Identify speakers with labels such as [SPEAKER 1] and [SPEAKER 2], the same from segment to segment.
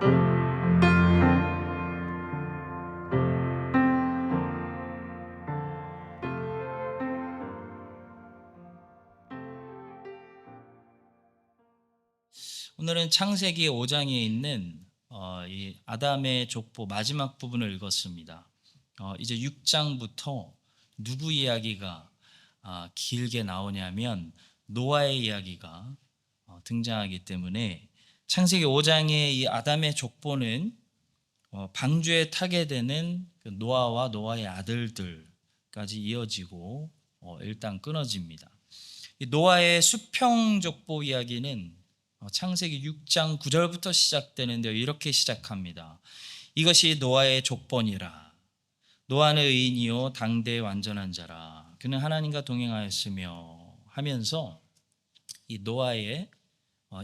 [SPEAKER 1] 오늘은 창세기 5장에 있는 이 아담의 족보 마지막 부분을 읽었습니다. 이제 6장부터 누구 이야기가 길게 나오냐면 노아의 이야기가 등장하기 때문에 창세기 5장의 이 아담의 족보는 방주에 타게 되는 그 노아와 노아의 아들들까지 이어지고 일단 끊어집니다. 이 노아의 수평 족보 이야기는 창세기 6장 9절부터 시작되는데 이렇게 시작합니다. 이것이 노아의 족본이라. 노아는 의인이요 당대의 완전한 자라. 그는 하나님과 동행하였으며 하면서 이 노아의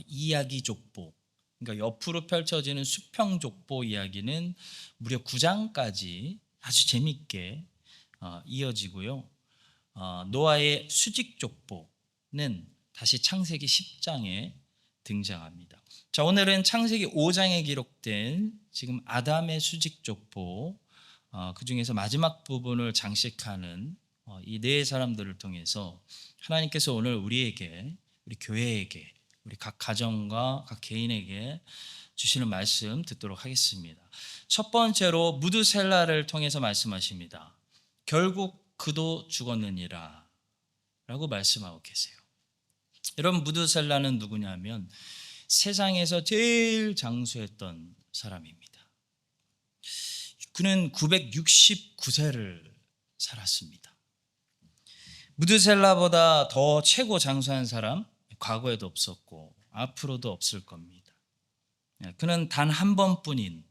[SPEAKER 1] 이야기 족보, 그러니까 옆으로 펼쳐지는 수평 족보 이야기는 무려 9장까지 아주 재밌게 이어지고요. 노아의 수직 족보는 다시 창세기 10장에 등장합니다. 자, 오늘은 창세기 5장에 기록된 지금 아담의 수직 족보, 그 중에서 마지막 부분을 장식하는 이 네 사람들을 통해서 하나님께서 오늘 우리에게, 우리 교회에게, 우리 각 가정과 각 개인에게 주시는 말씀 듣도록 하겠습니다. 첫 번째로 무드셀라를 통해서 말씀하십니다. 결국 그도 죽었느니라 라고 말씀하고 계세요. 여러분, 무드셀라는 누구냐면 세상에서 제일 장수했던 사람입니다. 그는 969세를 살았습니다. 무드셀라보다 더 최고 장수한 사람 과거에도 없었고 앞으로도 없을 겁니다. 그는 단 한 번뿐인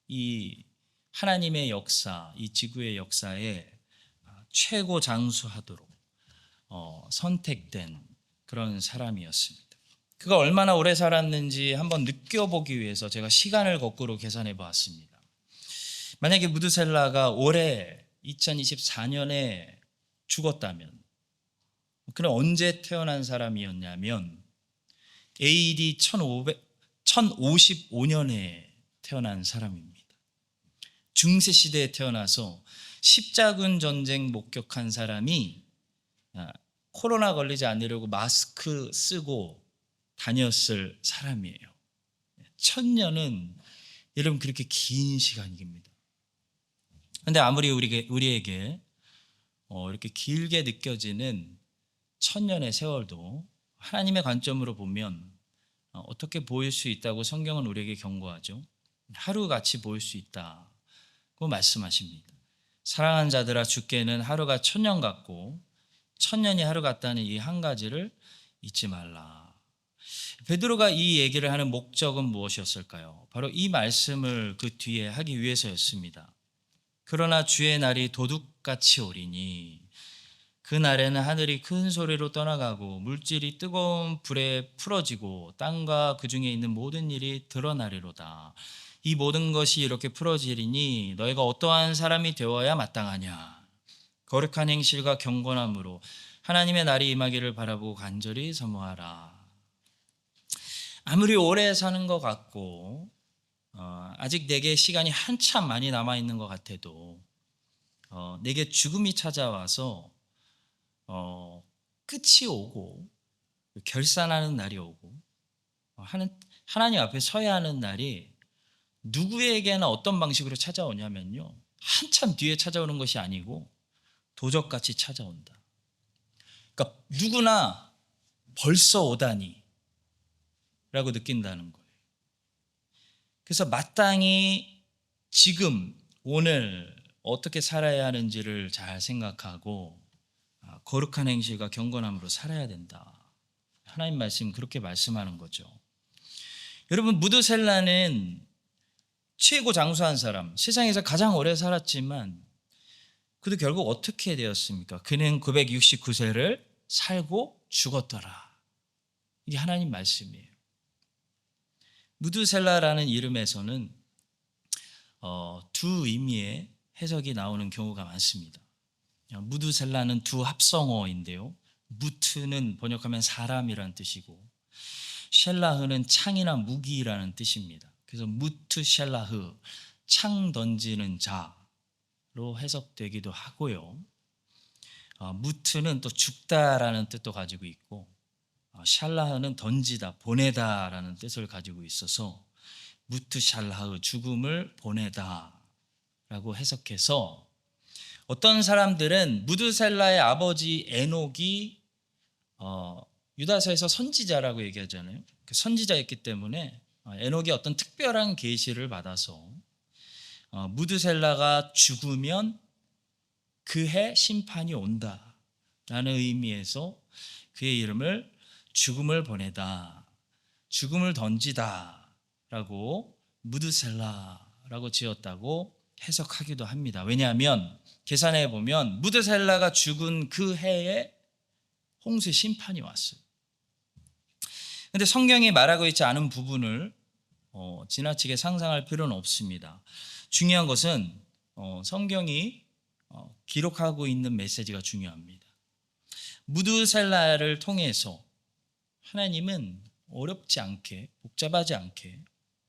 [SPEAKER 1] 이 하나님의 역사, 이 지구의 역사에 최고 장수하도록 선택된 그런 사람이었습니다. 그가 얼마나 오래 살았는지 한번 느껴보기 위해서 제가 시간을 거꾸로 계산해 보았습니다. 만약에 무드셀라가 올해 2024년에 죽었다면, 그는 언제 태어난 사람이었냐면 AD 1055년에 태어난 사람입니다. 중세 시대에 태어나서 십자군 전쟁 목격한 사람이 코로나 걸리지 않으려고 마스크 쓰고 다녔을 사람이에요. 1000년은 여러분 그렇게 긴 시간입니다. 그런데 아무리 우리에게 이렇게 길게 느껴지는 1000년의 세월도 하나님의 관점으로 보면 어떻게 보일 수 있다고 성경은 우리에게 경고하죠. 하루같이 보일 수 있다고 말씀하십니다. 사랑하는 자들아, 주께는 하루가 1000년 같고 1000년이 하루 같다는 이 한 가지를 잊지 말라. 베드로가 이 얘기를 하는 목적은 무엇이었을까요? 바로 이 말씀을 그 뒤에 하기 위해서였습니다. 그러나 주의 날이 도둑같이 오리니 그 날에는 하늘이 큰 소리로 떠나가고 물질이 뜨거운 불에 풀어지고 땅과 그 중에 있는 모든 일이 드러나리로다. 이 모든 것이 이렇게 풀어지리니 너희가 어떠한 사람이 되어야 마땅하냐. 거룩한 행실과 경건함으로 하나님의 날이 임하기를 바라보고 간절히 사모하라. 아무리 오래 사는 것 같고 아직 내게 시간이 한참 많이 남아있는 것 같아도 내게 죽음이 찾아와서 끝이 오고 결산하는 날이 오고 하나님 앞에 서야 하는 날이 누구에게나 어떤 방식으로 찾아오냐면요, 한참 뒤에 찾아오는 것이 아니고 도적같이 찾아온다. 그러니까 누구나 벌써 오다니 라고 느낀다는 거예요. 그래서 마땅히 지금 오늘 어떻게 살아야 하는지를 잘 생각하고 거룩한 행실과 경건함으로 살아야 된다. 하나님 말씀 그렇게 말씀하는 거죠. 여러분, 무드셀라는 최고 장수한 사람, 세상에서 가장 오래 살았지만 그도 결국 어떻게 되었습니까? 그는 969세를 살고 죽었더라. 이게 하나님 말씀이에요. 무드셀라라는 이름에서는 두 의미의 해석이 나오는 경우가 많습니다. 무드셀라는 두 합성어인데요, 무트는 번역하면 사람이라는 뜻이고 셸라흐는 창이나 무기라는 뜻입니다. 그래서 무트샬라흐, 창 던지는 자로 해석되기도 하고요. 무트는 또 죽다라는 뜻도 가지고 있고, 샬라흐는 던지다, 보내다라는 뜻을 가지고 있어서 무트샬라흐, 죽음을 보내다라고 해석해서, 어떤 사람들은 무드셀라의 아버지 에녹이 유다서에서 선지자라고 얘기하잖아요. 그 선지자였기 때문에 에녹이 어떤 특별한 계시를 받아서 무드셀라가 죽으면 그해 심판이 온다라는 의미에서 그의 이름을 죽음을 보내다, 죽음을 던지다라고 무드셀라라고 지었다고 해석하기도 합니다. 왜냐하면 계산해 보면 무드셀라가 죽은 그 해에 홍수의 심판이 왔어요. 그런데 성경이 말하고 있지 않은 부분을 지나치게 상상할 필요는 없습니다. 중요한 것은 성경이 기록하고 있는 메시지가 중요합니다. 무드셀라를 통해서 하나님은 어렵지 않게, 복잡하지 않게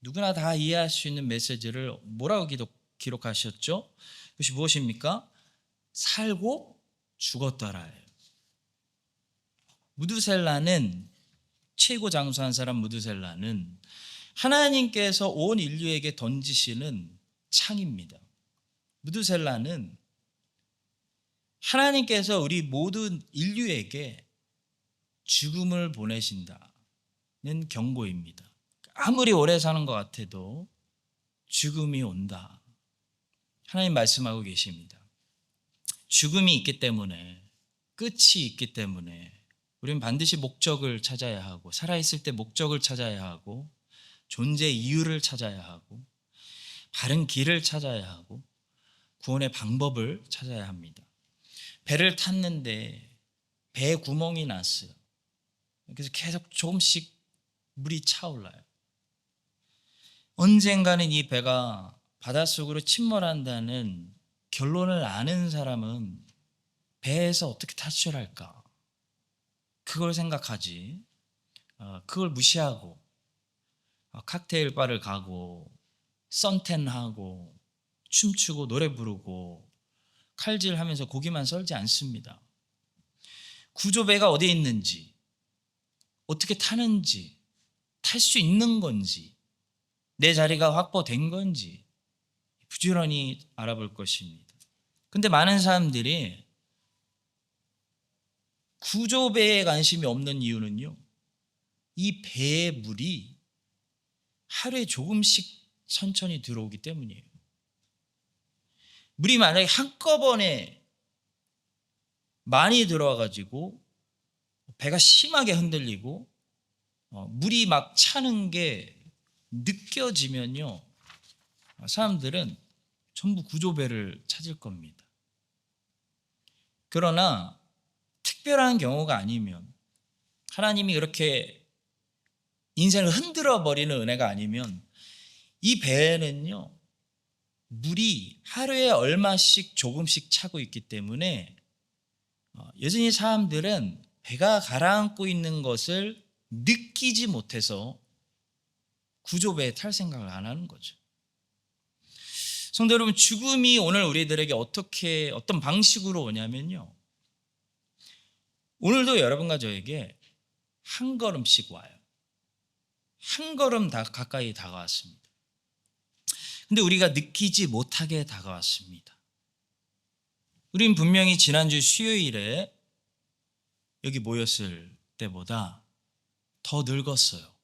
[SPEAKER 1] 누구나 다 이해할 수 있는 메시지를 뭐라고 기록하셨죠? 그것이 무엇입니까? 살고 죽었더라예요. 무드셀라는, 최고 장수한 사람 무드셀라는 하나님께서 온 인류에게 던지시는 창입니다. 무드셀라는 하나님께서 우리 모든 인류에게 죽음을 보내신다는 경고입니다. 아무리 오래 사는 것 같아도 죽음이 온다. 하나님 말씀하고 계십니다. 죽음이 있기 때문에, 끝이 있기 때문에 우리는 반드시 목적을 찾아야 하고, 살아있을 때 목적을 찾아야 하고, 존재 이유를 찾아야 하고, 바른 길을 찾아야 하고, 구원의 방법을 찾아야 합니다. 배를 탔는데 배에 구멍이 났어요. 그래서 계속 조금씩 물이 차올라요. 언젠가는 이 배가 바닷속으로 침몰한다는 결론을 아는 사람은 배에서 어떻게 탈출할까? 그걸 생각하지. 그걸 무시하고 칵테일 바를 가고 선탠하고 춤추고 노래 부르고 칼질하면서 고기만 썰지 않습니다. 구조배가 어디에 있는지, 어떻게 타는지, 탈 수 있는 건지, 내 자리가 확보된 건지 부지런히 알아볼 것입니다. 근데 많은 사람들이 구조배에 관심이 없는 이유는요, 이 배의 물이 하루에 조금씩 천천히 들어오기 때문이에요. 물이 만약에 한꺼번에 많이 들어와가지고 배가 심하게 흔들리고 물이 막 차는 게 느껴지면요, 사람들은 전부 구조배를 찾을 겁니다. 그러나 특별한 경우가 아니면, 하나님이 그렇게 인생을 흔들어 버리는 은혜가 아니면, 이 배에는요 물이 하루에 얼마씩 조금씩 차고 있기 때문에 여전히 사람들은 배가 가라앉고 있는 것을 느끼지 못해서 구조배에 탈 생각을 안 하는 거죠. 성도 여러분, 죽음이 오늘 우리들에게 어떤 방식으로 오냐면요, 오늘도 여러분과 저에게 한 걸음씩 와요. 한 걸음 가까이 다가왔습니다. 근데 우리가 느끼지 못하게 다가왔습니다. 우린 분명히 지난주 수요일에 여기 모였을 때보다 더 늙었어요.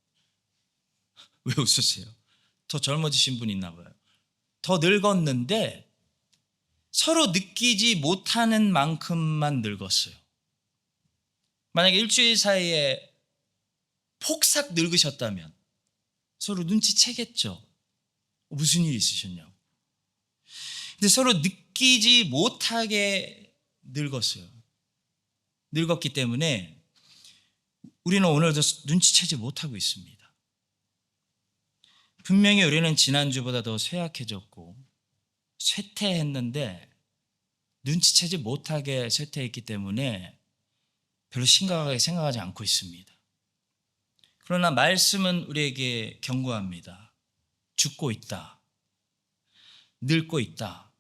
[SPEAKER 1] 왜 웃으세요? 더 젊어지신 분 있나 봐요. 더 늙었는데 서로 느끼지 못하는 만큼만 늙었어요. 만약에 일주일 사이에 폭삭 늙으셨다면 서로 눈치채겠죠. 무슨 일이 있으셨냐고. 근데 서로 느끼지 못하게 늙었어요. 늙었기 때문에 우리는 오늘도 눈치채지 못하고 있습니다. 분명히 우리는 지난주보다 더 쇠약해졌고 쇠퇴했는데 눈치채지 못하게 쇠퇴했기 때문에 별로 심각하게 생각하지 않고 있습니다. 그러나 말씀은 우리에게 경고합니다. 죽고 있다. 늙고 있다.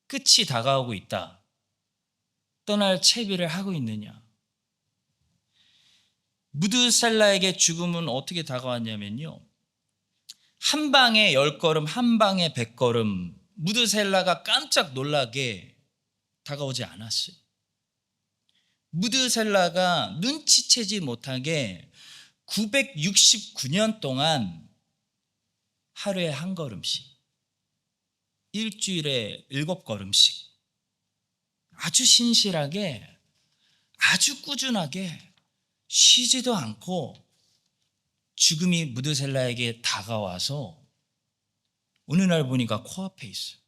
[SPEAKER 1] 끝이 다가오고 있다. 떠날 채비를 하고 있느냐? 무드셀라에게 죽음은 어떻게 다가왔냐면요. 한 방에 10걸음, 한 방에 100걸음, 무드셀라가 깜짝 놀라게 다가오지 않았어요. 무드셀라가 눈치채지 못하게 969년 동안 하루에 한 걸음씩, 일주일에 7걸음씩 아주 신실하게, 아주 꾸준하게 쉬지도 않고 죽음이 무드셀라에게 다가와서 어느 날 보니까 코앞에 있어요.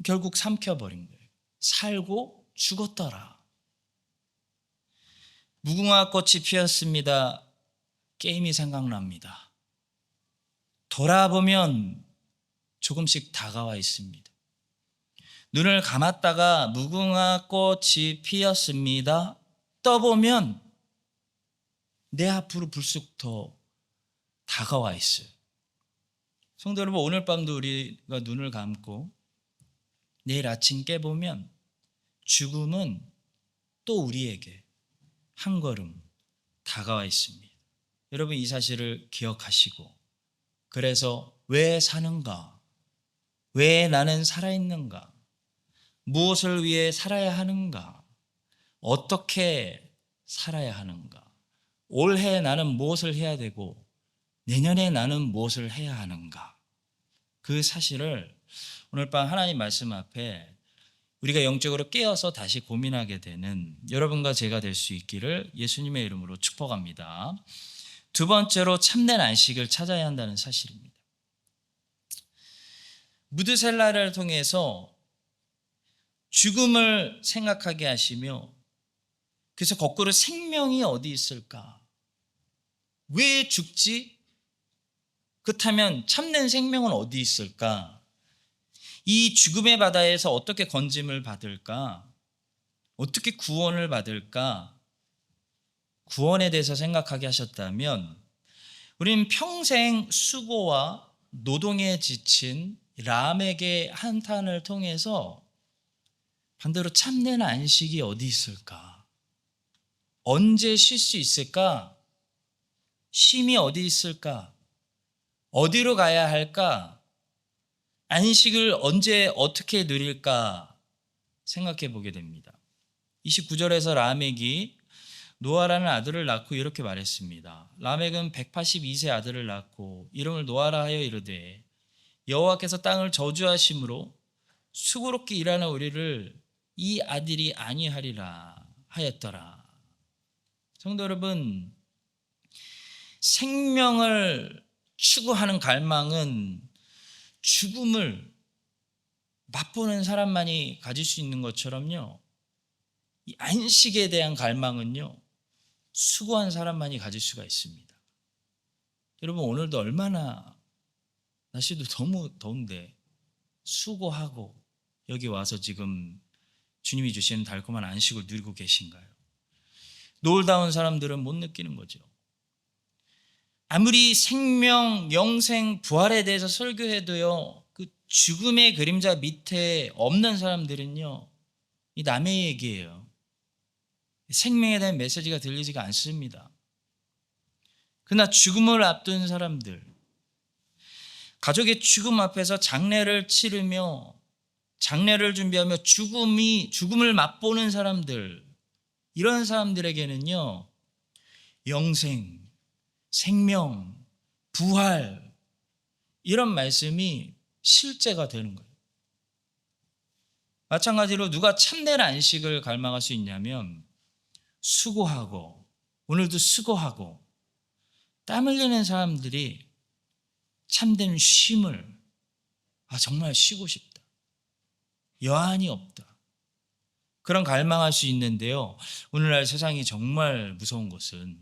[SPEAKER 1] 결국 삼켜버린 거예요. 살고 죽었더라. 무궁화 꽃이 피었습니다. 게임이 생각납니다. 돌아보면 조금씩 다가와 있습니다. 눈을 감았다가 무궁화 꽃이 피었습니다. 떠보면 내 앞으로 불쑥 더 다가와 있어요. 성도 여러분, 오늘 밤도 우리가 눈을 감고 내일 아침 깨보면 죽음은 또 우리에게 한 걸음 다가와 있습니다. 여러분, 이 사실을 기억하시고, 그래서 왜 사는가? 왜 나는 살아있는가? 무엇을 위해 살아야 하는가? 어떻게 살아야 하는가? 올해 나는 무엇을 해야 되고 내년에 나는 무엇을 해야 하는가? 그 사실을 오늘 밤 하나님 말씀 앞에 우리가 영적으로 깨어서 다시 고민하게 되는 여러분과 제가 될 수 있기를 예수님의 이름으로 축복합니다. 두 번째로 참된 안식을 찾아야 한다는 사실입니다. 무드셀라를 통해서 죽음을 생각하게 하시며, 그래서 거꾸로 생명이 어디 있을까? 왜 죽지? 그렇다면 참된 생명은 어디 있을까? 이 죽음의 바다에서 어떻게 건짐을 받을까? 어떻게 구원을 받을까? 구원에 대해서 생각하게 하셨다면 우리는 평생 수고와 노동에 지친 람에게 한탄을 통해서 반대로 참된 안식이 어디 있을까? 언제 쉴 수 있을까? 쉼이 어디 있을까? 어디로 가야 할까? 안식을 언제 어떻게 누릴까 생각해 보게 됩니다. 29절에서 라멕이 노아라는 아들을 낳고 이렇게 말했습니다. 라멕은 182세 아들을 낳고 이름을 노아라 하여 이르되 여호와께서 땅을 저주하심으로 수고롭게 일하는 우리를 이 아들이 아니하리라 하였더라. 성도 여러분, 생명을 추구하는 갈망은 죽음을 맛보는 사람만이 가질 수 있는 것처럼요, 이 안식에 대한 갈망은요, 수고한 사람만이 가질 수가 있습니다. 여러분, 오늘도 얼마나 날씨도 너무 더운데 수고하고 여기 와서 지금 주님이 주시는 달콤한 안식을 누리고 계신가요? 놀다 온 사람들은 못 느끼는 거죠. 아무리 생명, 영생, 부활에 대해서 설교해도요, 그 죽음의 그림자 밑에 없는 사람들은요, 이 남의 얘기예요. 생명에 대한 메시지가 들리지가 않습니다. 그러나 죽음을 앞둔 사람들, 가족의 죽음 앞에서 장례를 치르며 장례를 준비하며 죽음을 맛보는 사람들, 이런 사람들에게는요, 영생, 생명, 부활, 이런 말씀이 실제가 되는 거예요. 마찬가지로 누가 참된 안식을 갈망할 수 있냐면 수고하고, 오늘도 수고하고 땀 흘리는 사람들이 참된 쉼을, 정말 쉬고 싶다, 여한이 없다, 그런 갈망할 수 있는데요, 오늘날 세상이 정말 무서운 것은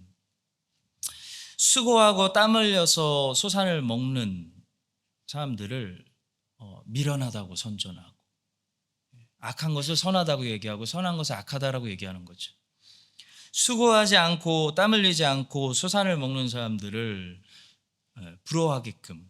[SPEAKER 1] 수고하고 땀 흘려서 소산을 먹는 사람들을 미련하다고 선전하고, 악한 것을 선하다고 얘기하고 선한 것을 악하다라고 얘기하는 거죠. 수고하지 않고 땀 흘리지 않고 소산을 먹는 사람들을 부러워하게끔,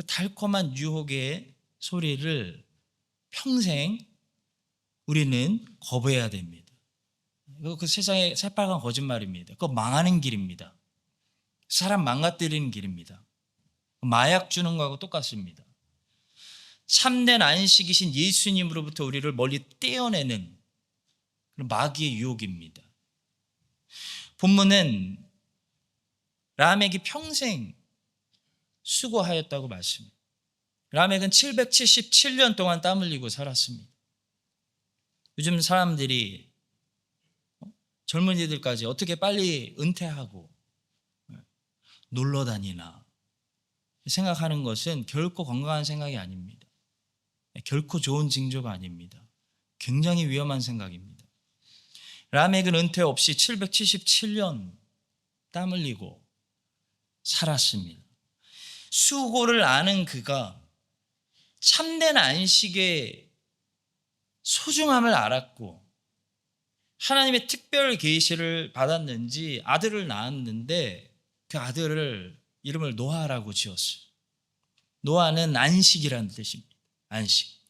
[SPEAKER 1] 그 달콤한 유혹의 소리를 평생 우리는 거부해야 됩니다. 그 세상의 새빨간 거짓말입니다. 그거 망하는 길입니다. 사람 망가뜨리는 길입니다. 마약 주는 거하고 똑같습니다. 참된 안식이신 예수님으로부터 우리를 멀리 떼어내는 그런 마귀의 유혹입니다. 본문은 라멕이 평생 수고하였다고 말씀합니다. 라멕은 777년 동안 땀 흘리고 살았습니다. 요즘 사람들이 젊은이들까지 어떻게 빨리 은퇴하고 놀러 다니나 생각하는 것은 결코 건강한 생각이 아닙니다. 결코 좋은 징조가 아닙니다. 굉장히 위험한 생각입니다. 라멕은 은퇴 없이 777년 땀 흘리고 살았습니다. 수고를 아는 그가 참된 안식의 소중함을 알았고 하나님의 특별 계시를 받았는지 아들을 낳았는데 그 아들을 이름을 노아라고 지었어요. 노아는 안식이라는 뜻입니다. 안식.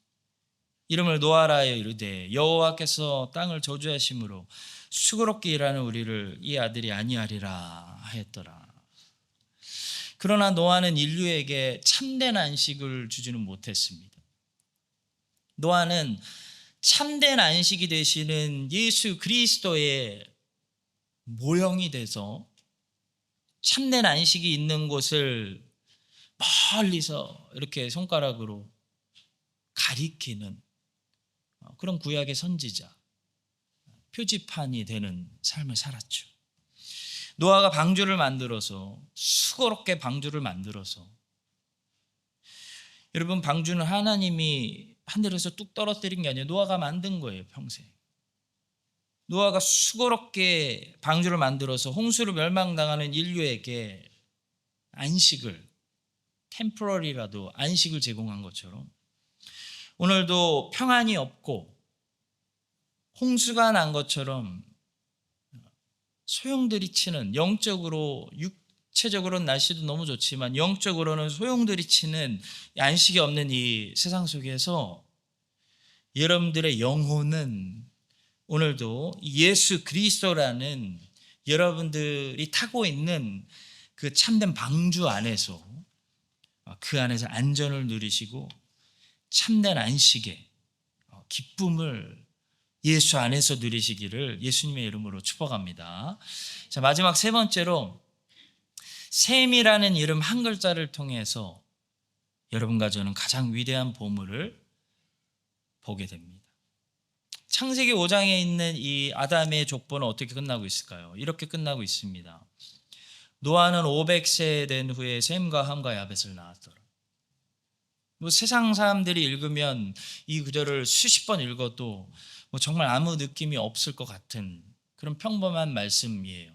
[SPEAKER 1] 이름을 노아라여 이르되 여호와께서 땅을 저주하심으로 수고롭게 일하는 우리를 이 아들이 아니하리라 하였더라. 그러나 노아는 인류에게 참된 안식을 주지는 못했습니다. 노아는 참된 안식이 되시는 예수 그리스도의 모형이 돼서 참된 안식이 있는 곳을 멀리서 이렇게 손가락으로 가리키는 그런 구약의 선지자, 표지판이 되는 삶을 살았죠. 노아가 방주를 만들어서 수고롭게 방주를 만들어서 여러분 방주는 하나님이 하늘에서 뚝 떨어뜨린 게 아니에요. 노아가 만든 거예요. 평생. 노아가 수고롭게 방주를 만들어서 홍수로 멸망당하는 인류에게 안식을 템포러리라도 안식을 제공한 것처럼 오늘도 평안이 없고 홍수가 난 것처럼 소용돌이 치는 영적으로 육체적으로는 날씨도 너무 좋지만 영적으로는 소용돌이 치는 안식이 없는 이 세상 속에서 여러분들의 영혼은 오늘도 예수 그리스도라는 여러분들이 타고 있는 그 참된 방주 안에서 그 안에서 안전을 누리시고 참된 안식의 기쁨을 예수 안에서 누리시기를 예수님의 이름으로 축복합니다. 자, 마지막 세 번째로 셈이라는 이름 한 글자를 통해서 여러분과 저는 가장 위대한 보물을 보게 됩니다. 창세기 5장에 있는 이 아담의 족보는 어떻게 끝나고 있을까요? 이렇게 끝나고 있습니다. 노아는 500세 된 후에 셈과 함과 야벳을 낳았더라. 세상 사람들이 읽으면 이 구절을 수십 번 읽어도 정말 아무 느낌이 없을 것 같은 그런 평범한 말씀이에요.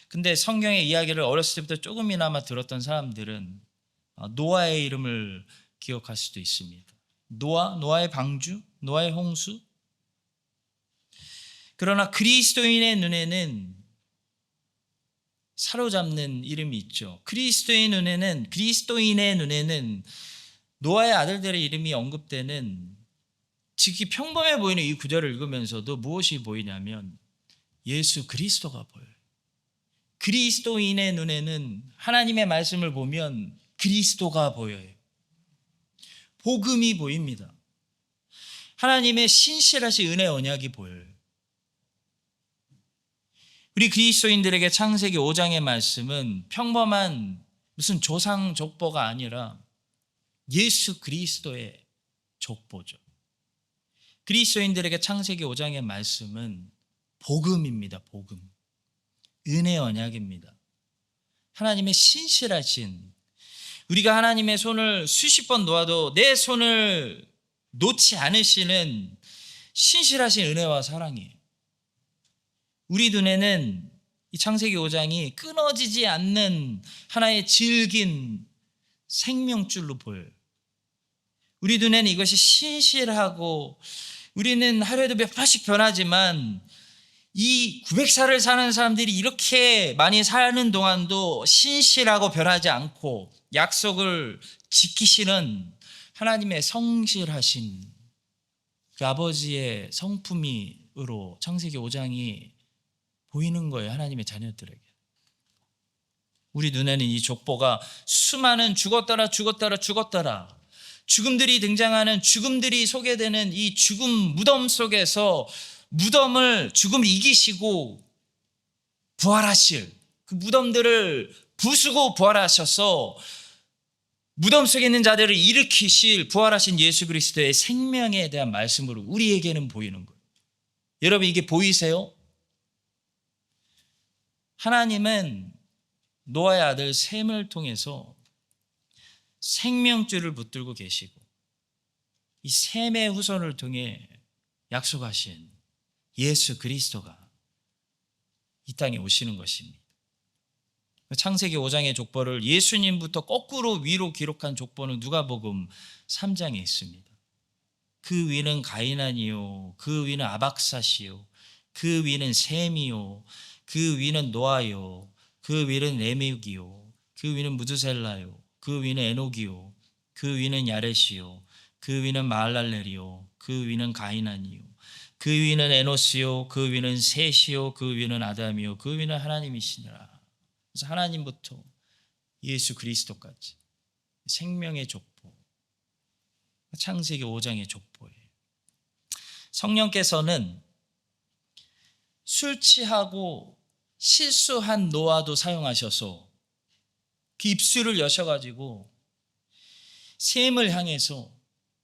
[SPEAKER 1] 근데 성경의 이야기를 어렸을 때부터 조금이나마 들었던 사람들은 노아의 이름을 기억할 수도 있습니다. 노아의 방주, 노아의 홍수. 그러나 그리스도인의 눈에는 사로잡는 이름이 있죠. 그리스도인의 눈에는 노아의 아들들의 이름이 언급되는 지극히 평범해 보이는 이 구절을 읽으면서도 무엇이 보이냐면 예수 그리스도가 보여요. 그리스도인의 눈에는 하나님의 말씀을 보면 그리스도가 보여요. 복음이 보입니다. 하나님의 신실하신 은혜 언약이 보여요. 우리 그리스도인들에게 창세기 5장의 말씀은 평범한 무슨 조상 족보가 아니라 예수 그리스도의 족보죠. 그리스도인들에게 창세기 5장의 말씀은 복음입니다. 복음. 은혜 언약입니다. 하나님의 신실하신, 우리가 하나님의 손을 수십 번 놓아도 내 손을 놓지 않으시는 신실하신 은혜와 사랑이에요. 우리 눈에는 이 창세기 5장이 끊어지지 않는 하나의 질긴 생명줄로 보여요. 우리 눈에는 이것이 신실하고 우리는 하루에도 몇 번씩 변하지만 이 900살을 사는 사람들이 이렇게 많이 사는 동안도 신실하고 변하지 않고 약속을 지키시는 하나님의 성실하신 그 아버지의 성품으로 창세기 5장이 보이는 거예요. 하나님의 자녀들에게. 우리 눈에는 이 족보가 수많은 죽었더라 죽음들이 등장하는, 죽음들이 소개되는 이 죽음 무덤 속에서 죽음을 이기시고 부활하실, 그 무덤들을 부수고 부활하셔서 무덤 속에 있는 자들을 일으키실 부활하신 예수 그리스도의 생명에 대한 말씀으로 우리에게는 보이는 거예요. 여러분, 이게 보이세요? 하나님은 노아의 아들 셈을 통해서 생명줄을 붙들고 계시고, 이 셈의 후손을 통해 약속하신 예수 그리스도가 이 땅에 오시는 것입니다. 창세기 5장의 족보를 예수님부터 거꾸로 위로 기록한 족보는 누가복음 3장에 있습니다. 그 위는 가이난이요, 그 위는 아박사시요, 그 위는 셈이요, 그 위는 노아요, 그 위는 레멕이요, 그 위는 무드셀라요, 그 위는 에녹이요, 그 위는 야렛이요, 그 위는 마할랄렐이요, 그 위는 가이난이요, 그 위는 에노스요, 그 위는 셋이요, 그 위는 아담이요, 그 위는 하나님이시니라. 그래서 하나님부터 예수 그리스도까지 생명의 족보, 창세기 5장의 족보예요. 성령께서는 술 취하고 실수한 노아도 사용하셔서 그 입술을 여셔가지고 셈을 향해서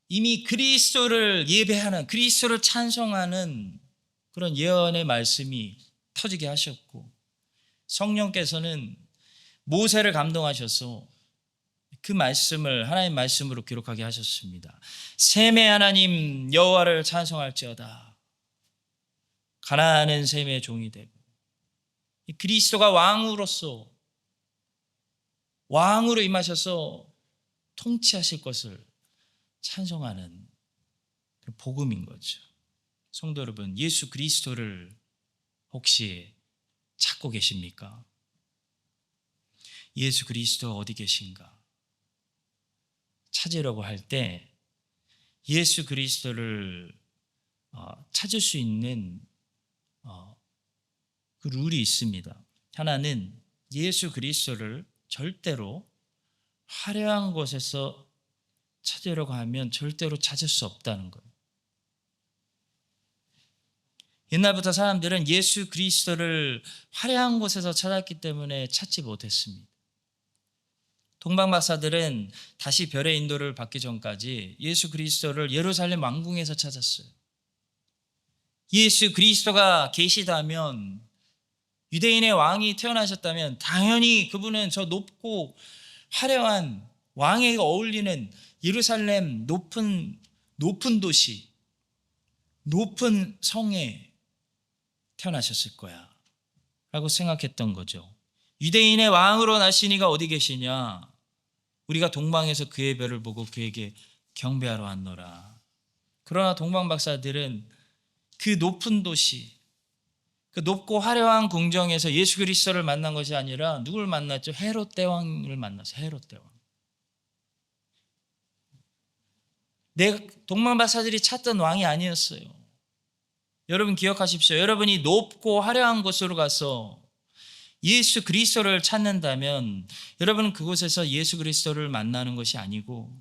[SPEAKER 1] 이미 그리스도를 예배하는, 그리스도를 찬송하는 그런 예언의 말씀이 터지게 하셨고, 성령께서는 모세를 감동하셔서 그 말씀을 하나님 말씀으로 기록하게 하셨습니다. 셈의 하나님 여호와를 찬송할지어다. 가난한 셈의 종이 되고 그리스도가 왕으로 임하셔서 통치하실 것을 찬송하는 복음인 거죠. 성도 여러분, 예수 그리스도를 혹시 찾고 계십니까? 예수 그리스도 어디 계신가? 찾으려고 할 때 예수 그리스도를 찾을 수 있는 그 룰이 있습니다. 하나는 예수 그리스도를 절대로 화려한 곳에서 찾으려고 하면 절대로 찾을 수 없다는 거예요. 옛날부터 사람들은 예수 그리스도를 화려한 곳에서 찾았기 때문에 찾지 못했습니다. 동방 박사들은 다시 별의 인도를 받기 전까지 예수 그리스도를 예루살렘 왕궁에서 찾았어요. 예수 그리스도가 계시다면, 유대인의 왕이 태어나셨다면 당연히 그분은 저 높고 화려한 왕에게 어울리는 예루살렘 높은 도시, 높은 성에 태어나셨을 거야 라고 생각했던 거죠. 유대인의 왕으로 나시니가 어디 계시냐? 우리가 동방에서 그의 별을 보고 그에게 경배하러 왔노라. 그러나 동방 박사들은 그 높은 도시, 그 높고 화려한 궁정에서 예수 그리스도를 만난 것이 아니라 누굴 만났죠? 헤롯 대왕을 만났어요. 헤롯 대왕. 동방 박사들이 찾던 왕이 아니었어요. 여러분 기억하십시오. 여러분이 높고 화려한 곳으로 가서 예수 그리스도를 찾는다면 여러분은 그곳에서 예수 그리스도를 만나는 것이 아니고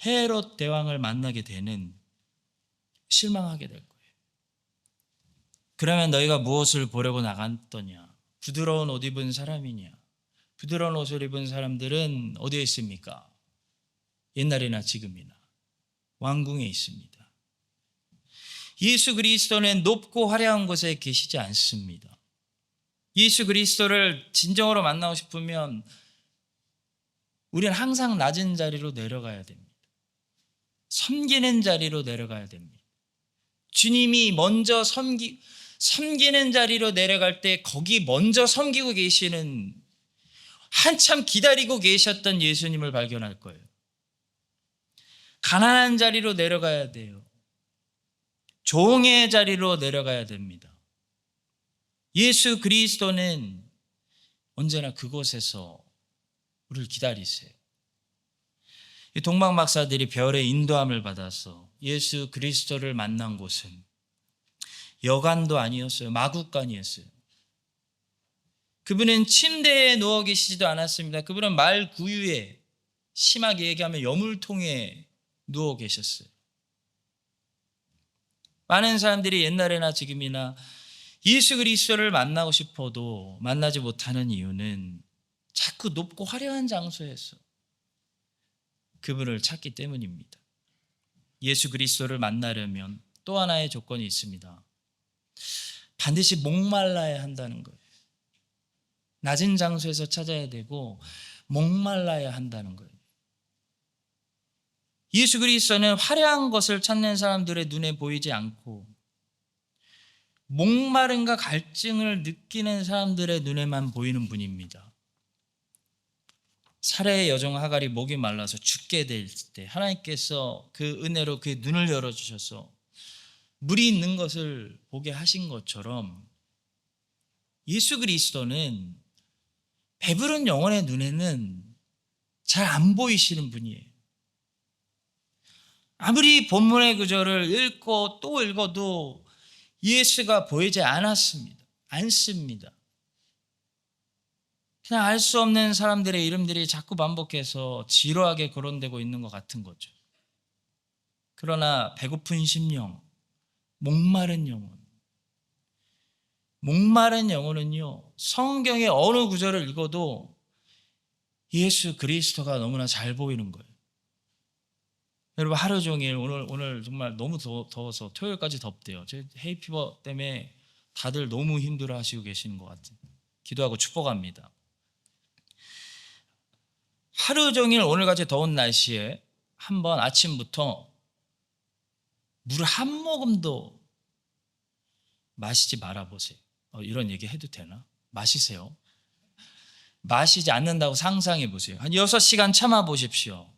[SPEAKER 1] 헤롯 대왕을 만나게 되는, 실망하게 될 거예요. 그러면 너희가 무엇을 보려고 나갔더냐? 부드러운 옷 입은 사람이냐? 부드러운 옷을 입은 사람들은 어디에 있습니까? 옛날이나 지금이나 왕궁에 있습니다. 예수 그리스도는 높고 화려한 곳에 계시지 않습니다. 예수 그리스도를 진정으로 만나고 싶으면 우리는 항상 낮은 자리로 내려가야 됩니다. 섬기는 자리로 내려가야 됩니다. 주님이 먼저 섬기는 자리로 내려갈 때 거기 먼저 섬기고 계시는, 한참 기다리고 계셨던 예수님을 발견할 거예요. 가난한 자리로 내려가야 돼요. 종의 자리로 내려가야 됩니다. 예수 그리스도는 언제나 그곳에서 우리를 기다리세요. 이 동방 박사들이 별의 인도함을 받아서 예수 그리스도를 만난 곳은 여관도 아니었어요. 마구간이었어요. 그분은 침대에 누워 계시지도 않았습니다. 그분은 말 구유에, 심하게 얘기하면 여물통에 누워 계셨어요. 많은 사람들이 옛날에나 지금이나 예수 그리스도를 만나고 싶어도 만나지 못하는 이유는 자꾸 높고 화려한 장소에서 그분을 찾기 때문입니다. 예수 그리스도를 만나려면 또 하나의 조건이 있습니다. 반드시 목말라야 한다는 거예요. 낮은 장소에서 찾아야 되고 목말라야 한다는 거예요. 예수 그리스도는 화려한 것을 찾는 사람들의 눈에 보이지 않고 목마름과 갈증을 느끼는 사람들의 눈에만 보이는 분입니다. 사레의 여종 하갈이 목이 말라서 죽게 될 때 하나님께서 그 은혜로 그의 눈을 열어주셔서 물이 있는 것을 보게 하신 것처럼 예수 그리스도는 배부른 영혼의 눈에는 잘 안 보이시는 분이에요. 아무리 본문의 구절을 읽고 또 읽어도 예수가 보이지 않습니다. 그냥 알 수 없는 사람들의 이름들이 자꾸 반복해서 지루하게 거론되고 있는 것 같은 거죠. 그러나 배고픈 심령, 목마른 영혼은요, 성경의 어느 구절을 읽어도 예수 그리스도가 너무나 잘 보이는 거예요. 여러분, 하루 종일 오늘 정말 너무 더워서 토요일까지 덥대요. 헤이피버 때문에 다들 너무 힘들어 하시고 계시는 것 같아요. 기도하고 축복합니다. 하루 종일 오늘같이 더운 날씨에 한번 아침부터 물 한 모금도 마시지 말아보세요. 이런 얘기 해도 되나? 마시세요. 마시지 않는다고 상상해 보세요. 한 6시간 참아 보십시오.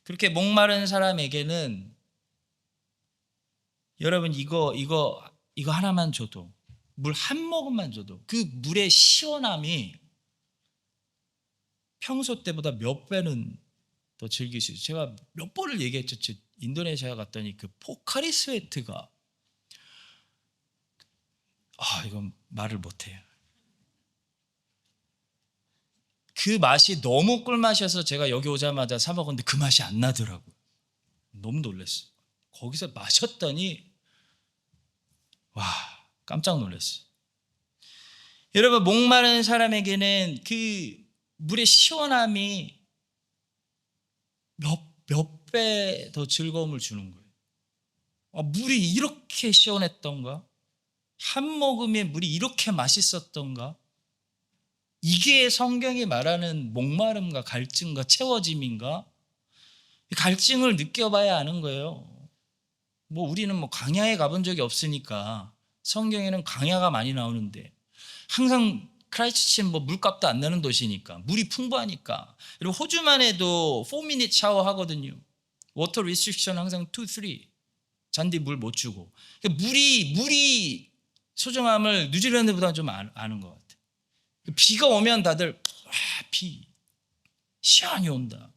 [SPEAKER 1] 그렇게 목마른 사람에게는 여러분 이거 하나만 줘도, 물 한 모금만 줘도 그 물의 시원함이 평소 때보다 몇 배는 더 즐길 수 있어요. 제가 몇 번을 얘기했죠. 인도네시아 갔더니 그 포카리 스웨트가 이건 말을 못해요. 그 맛이 너무 꿀맛이어서 제가 여기 오자마자 사 먹었는데 그 맛이 안 나더라고요. 너무 놀랐어요. 거기서 마셨더니 깜짝 놀랐어요. 여러분, 목마른 사람에게는 그 물의 시원함이 몇 배 더 즐거움을 주는 거예요. 물이 이렇게 시원했던가? 한 모금의 물이 이렇게 맛있었던가? 이게 성경이 말하는 목마름과 갈증과 채워짐인가? 갈증을 느껴봐야 아는 거예요. 우리는 강야에 가본 적이 없으니까 성경에는 강야가 많이 나오는데 항상 크라이스트치는 물값도 안 나는 도시니까 물이 풍부하니까. 그리고 호주만 해도 4minute 샤워 하거든요. 워터 리스트릭션 항상 2, 3 잔디 물 못 주고. 물이 소중함을 뉴질랜드보다 좀 아는 것 같아요. 비가 오면 다들 비 시원히 온다.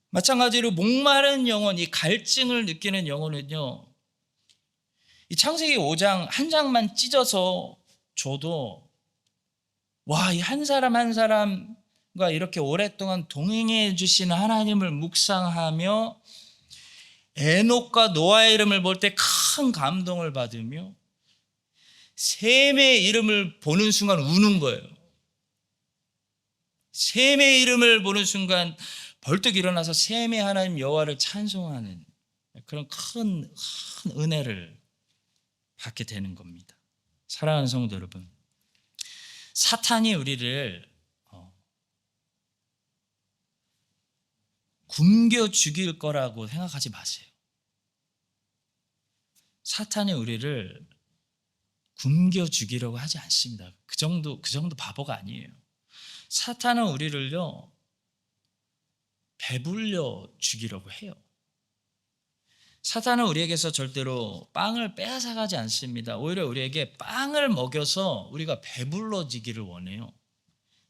[SPEAKER 1] 마찬가지로 목마른 영혼, 이 갈증을 느끼는 영혼은요, 이 창세기 5장 한 장만 찢어서 줘도 이 한 사람 한 사람과 이렇게 오랫동안 동행해 주시는 하나님을 묵상하며 에녹과 노아의 이름을 볼 때 큰 감동을 받으며 셈의 이름을 보는 순간 우는 거예요. 셈의 이름을 보는 순간 벌떡 일어나서 셈의 하나님 여호와를 찬송하는 그런 큰 은혜를 받게 되는 겁니다. 사랑하는 성도 여러분, 사탄이 우리를 굶겨 죽일 거라고 생각하지 마세요. 사탄이 우리를 굶겨 죽이려고 하지 않습니다. 그 정도 바보가 아니에요. 사탄은 우리를요, 배불려 죽이려고 해요. 사탄은 우리에게서 절대로 빵을 빼앗아가지 않습니다. 오히려 우리에게 빵을 먹여서 우리가 배불러지기를 원해요.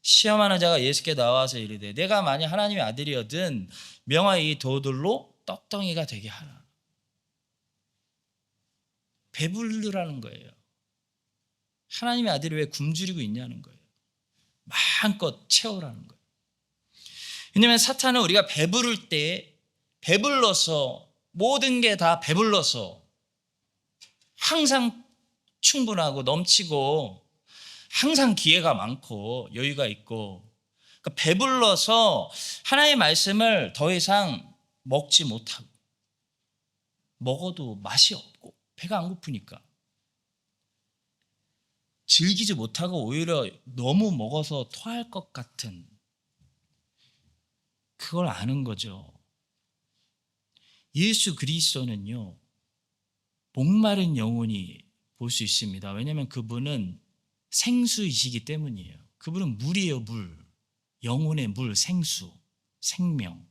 [SPEAKER 1] 시험하는 자가 예수께 나와서 이르되 내가 만약 하나님의 아들이거든 명하여 이 돌들로 떡덩이가 되게 하라. 배부르라는 거예요. 하나님의 아들이 왜 굶주리고 있냐는 거예요. 마음껏 채우라는 거예요. 왜냐하면 사탄은 우리가 배부를 때 배불러서 모든 게 다 배불러서 항상 충분하고 넘치고 항상 기회가 많고 여유가 있고 그러니까 배불러서 하나님의 말씀을 더 이상 먹지 못하고 먹어도 맛이 없고 배가 안 고프니까 즐기지 못하고 오히려 너무 먹어서 토할 것 같은 그걸 아는 거죠. 예수 그리스도는요 목마른 영혼이 볼 수 있습니다. 왜냐하면 그분은 생수이시기 때문이에요. 그분은 물이에요, 물. 영혼의 물, 생수, 생명.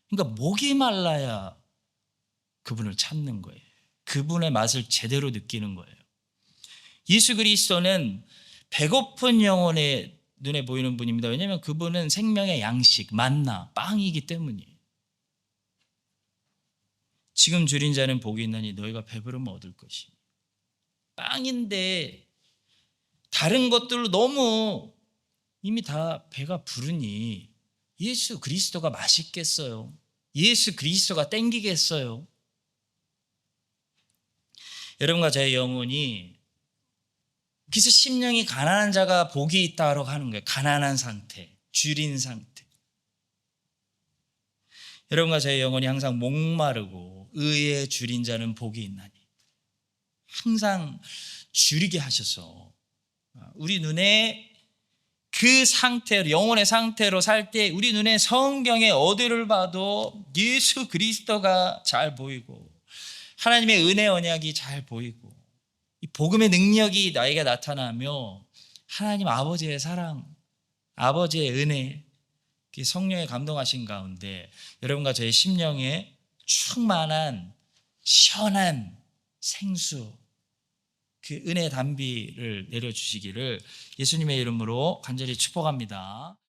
[SPEAKER 1] 그러니까 목이 말라야 그분을 찾는 거예요. 그분의 맛을 제대로 느끼는 거예요. 예수 그리스도는 배고픈 영혼의 눈에 보이는 분입니다. 왜냐하면 그분은 생명의 양식, 만나, 빵이기 때문이에요. 지금 줄인 자는 복이 있나니 너희가 배부르면 얻을 것이니. 빵인데 다른 것들로 너무 이미 다 배가 부르니 예수 그리스도가 맛있겠어요? 예수 그리스도가 땡기겠어요? 여러분과 저의 영혼이 그래서 심령이 가난한 자가 복이 있다고 하는 거예요. 가난한 상태, 줄인 상태. 여러분과 저의 영혼이 항상 목마르고 의에 줄인 자는 복이 있나니 항상 줄이게 하셔서 우리 눈에 그 상태로 영혼의 상태로 살 때 우리 눈에 성경의 어디를 봐도 예수 그리스도가 잘 보이고 하나님의 은혜 언약이 잘 보이고 이 복음의 능력이 나에게 나타나며 하나님 아버지의 사랑, 아버지의 은혜, 성령의 감동하신 가운데 여러분과 저의 심령에 충만한 시원한 생수 그 은혜 담비를 내려주시기를 예수님의 이름으로 간절히 축복합니다.